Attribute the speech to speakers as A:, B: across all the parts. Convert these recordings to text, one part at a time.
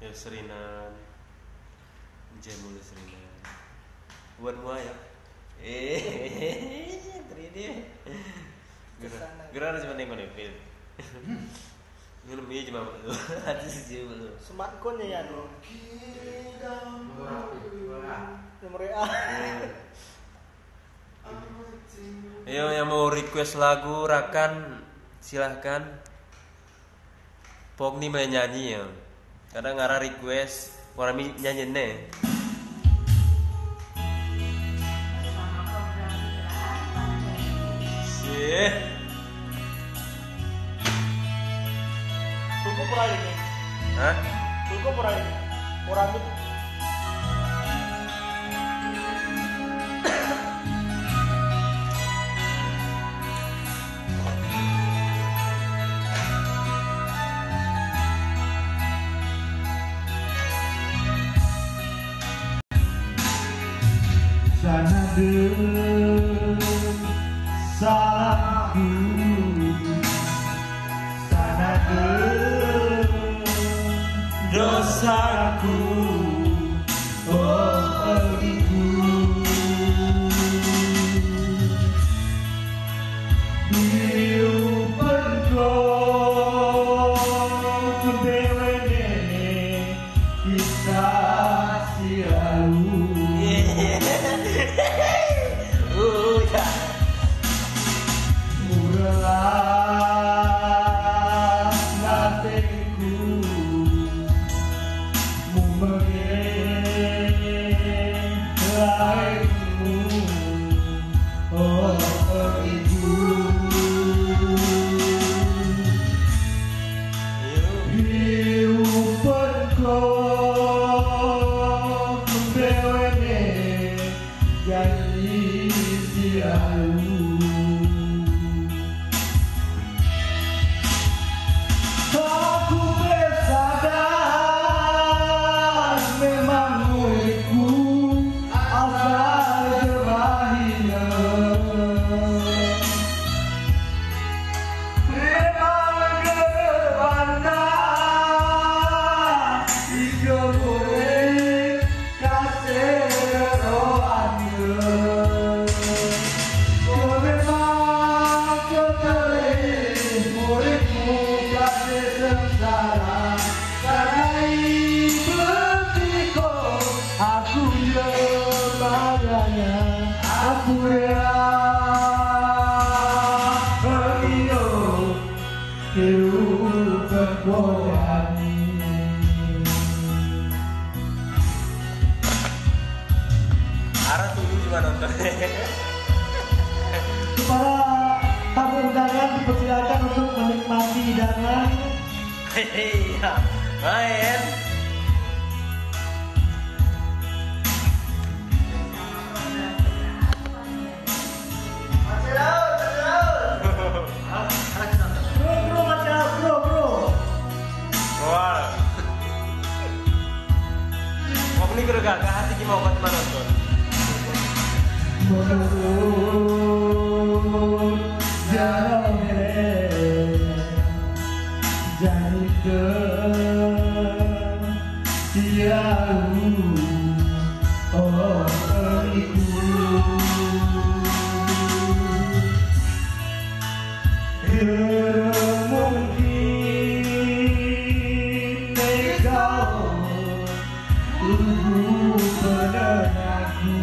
A: Ya serinan. Jemul serinan. Buat mua ya. 3D. Gerak cuma nengok nih. Ngelum dia cuma itu. Hati sih belum.
B: Smartphone ya no. Nomor A.
A: Ayo yang mau request lagu Rakan silahkan. Pok ni main nyanyi ya. Kadang ngarah request orang nyanyi nih. Sih.
B: Tuku pura ini.
A: Hah?
B: Tuku pura ini. Orang itu.
C: Salahku, sanade dosaku, oh ibu. Biu pergo dewene kisah sialu.
A: Arah tunggu cuma nonton.
C: Para tamu undangan dipersilakan untuk menikmati hidangan.
A: Iya, main. Wah. Mau beli gergak ke hati mau ke mana nonton?
C: Menurut jalan jadi ke sialu oh ibu mungkin kau tunggu penangaku.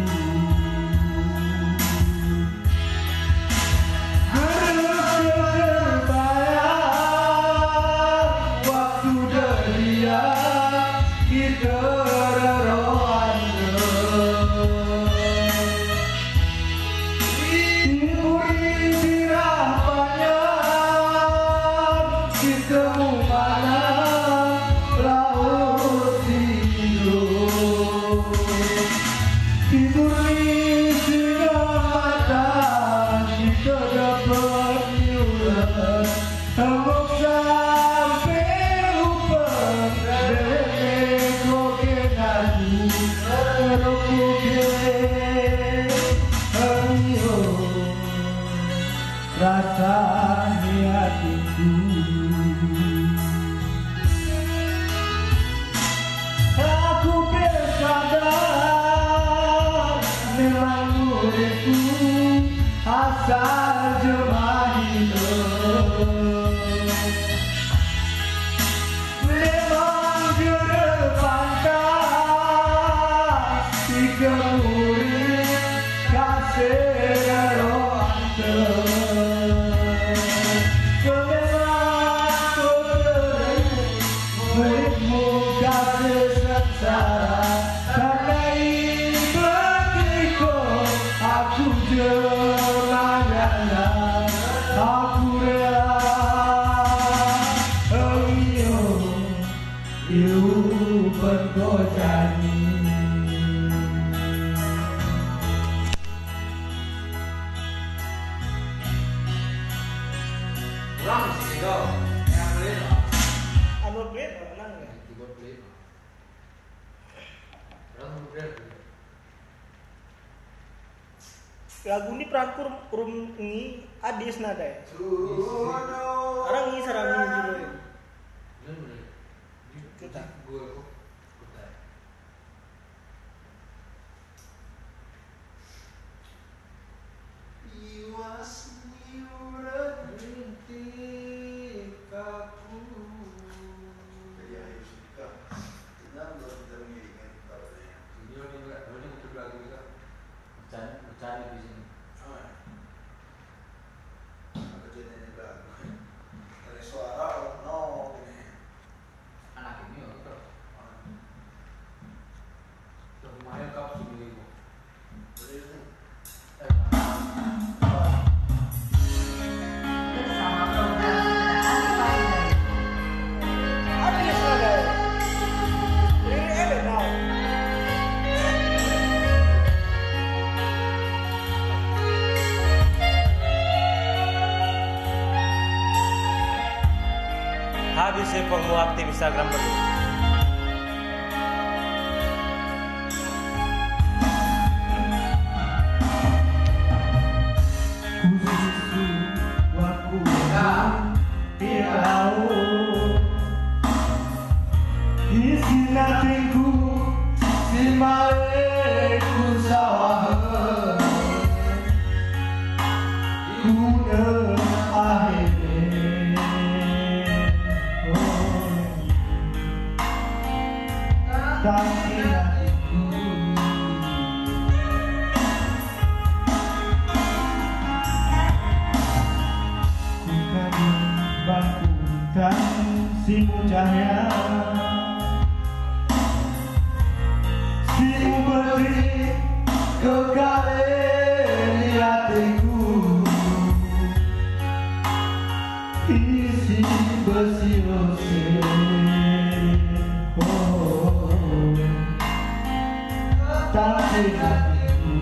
C: Mana laut biru terjemah hidup. Memang kedepankan tiga murid kasih rohante. Memang muridmu kasih sengsara karena ibaratku aku jemana aku rela you bergojani.
A: Kurang sih itu. Yang beli
B: Anu plate nang ya.
A: keyboard beli. Kurang beli.
B: Lagu ini perankur rum ini adis nada ya. Orang ini sarang ini judulnya. Kita.
A: Bercanda di sini. Anak ini ya, lumayan kau sendiri.
B: Adis nada ya. Ini elek now.
A: Habis saya mau aktif Instagram baru.
C: Waktu tahu isi natinku si maleku sawah kuna akhirnya tapi hatiku bangku dan simu cahaya simu beri kekali di hatiku isi besi-besi tapi hatiku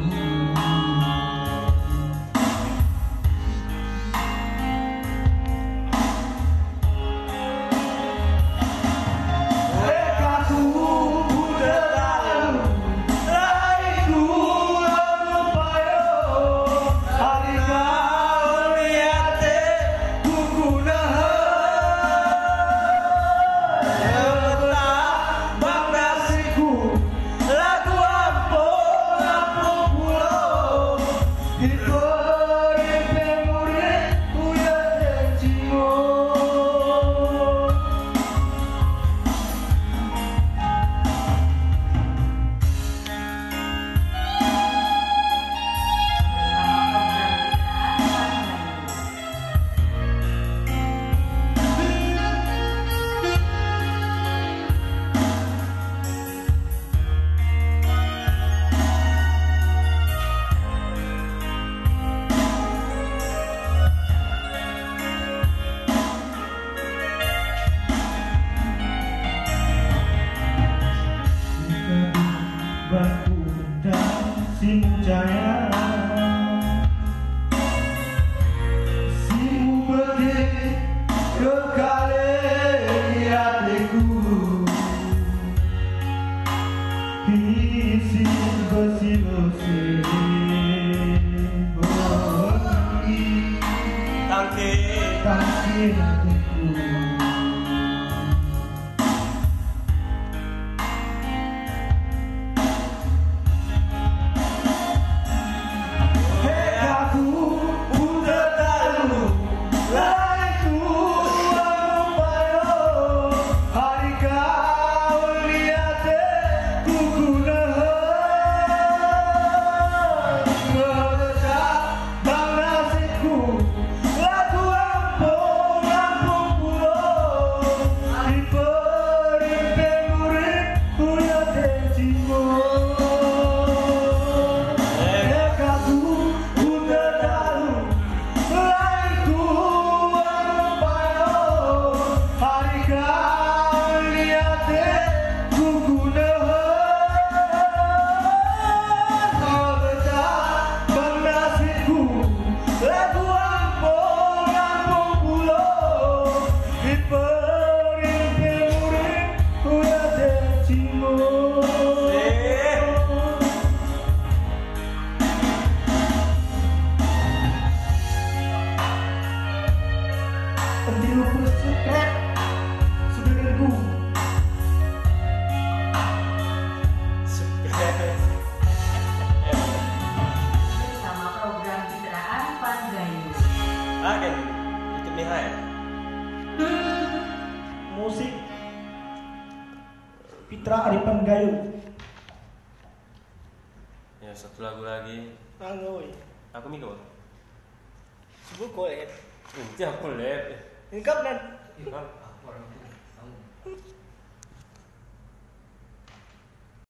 C: Lagu ampun Entri lupus secret sudah nunggu.
D: Bersama program Citraan Pangayu.
A: Kan itu Mihai.
C: Musik Fitra Arifan Gayu.
A: Ya satu lagu lagi.
B: Nangoi.
A: Aku mikir.
B: Sebut kau ya.
A: Nanti aku lihat.
B: Ini kapan?
A: Iya kan.